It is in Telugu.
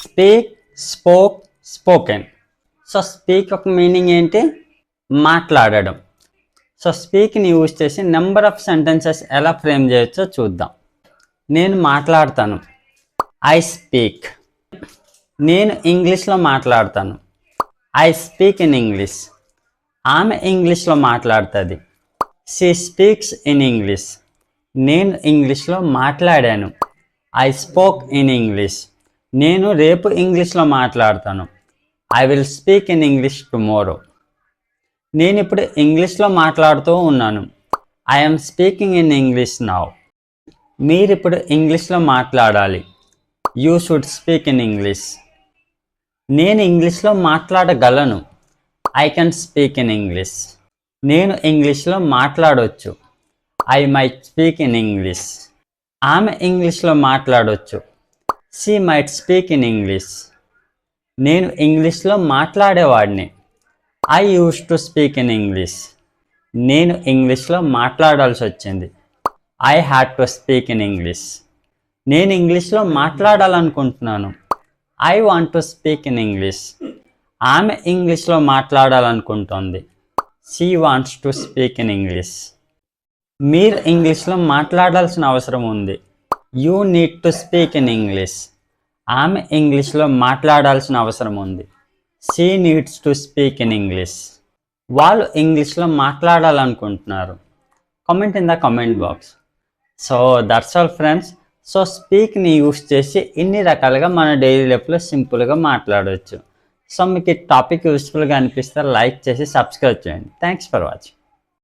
Speak, spoke, spoken. So speak ఒక మీనింగ్ ఏంటి? మాట్లాడడం. సో స్పీక్ని యూజ్ చేసి నెంబర్ ఆఫ్ సెంటెన్సెస్ ఎలా ఫ్రేమ్ చేయొచ్చో చూద్దాం. నేను మాట్లాడతాను, ఐ స్పీక్. నేను ఇంగ్లీష్లో మాట్లాడతాను, ఐ స్పీక్ ఇన్ ఇంగ్లీష్. ఆమె ఇంగ్లీష్లో మాట్లాడుతుంది, షీ స్పీక్స్ ఇన్ ఇంగ్లీష్. నేను ఇంగ్లీష్లో మాట్లాడాను, ఐ స్పోక్ ఇన్ ఇంగ్లీష్. నేను రేపు ఇంగ్లీష్లో మాట్లాడతాను, I will speak in English tomorrow. నేను ఇప్పుడు ఇంగ్లీష్లో మాట్లాడుతూ ఉన్నాను, I am speaking in English now. మీరు ఇప్పుడు ఇంగ్లీష్లో మాట్లాడాలి, you should speak in English. నేను ఇంగ్లీష్లో మాట్లాడగలను, I can speak in English. నేను ఇంగ్లీష్లో మాట్లాడవచ్చు, I might speak in English. ఆమె ఇంగ్లీష్లో మాట్లాడవచ్చు, she might speak in English. నేను ఇంగ్లీష్లో మాట్లాడేవాడిని, I use to speak in English. నేను ఇంగ్లీష్లో మాట్లాడాల్సి వచ్చింది, I had to speak in English. నేను ఇంగ్లీష్లో మాట్లాడాలనుకుంటున్నాను, I want to speak in English. ఆమె ఇంగ్లీష్లో మాట్లాడాలనుకుంటోంది, she wants to speak in English. మీరు ఇంగ్లీష్లో మాట్లాడాల్సిన అవసరం ఉంది, you need to speak in English. ఆమె ఇంగ్లీష్లో మాట్లాడాల్సిన అవసరం ఉంది, she needs to speak in English. వాళ్ళు ఇంగ్లీష్లో మాట్లాడాలనుకుంటున్నారు, comment in the comment box. So that's all friends. So స్పీక్ని యూస్ చేసి ఇన్ని రకాలుగా మన డైలీ లైఫ్లో సింపుల్గా మాట్లాడవచ్చు. సో మీకు ఈ టాపిక్ యూస్ఫుల్గా అనిపిస్తే లైక్ చేసి సబ్స్క్రైబ్ చేయండి. Thanks for watching.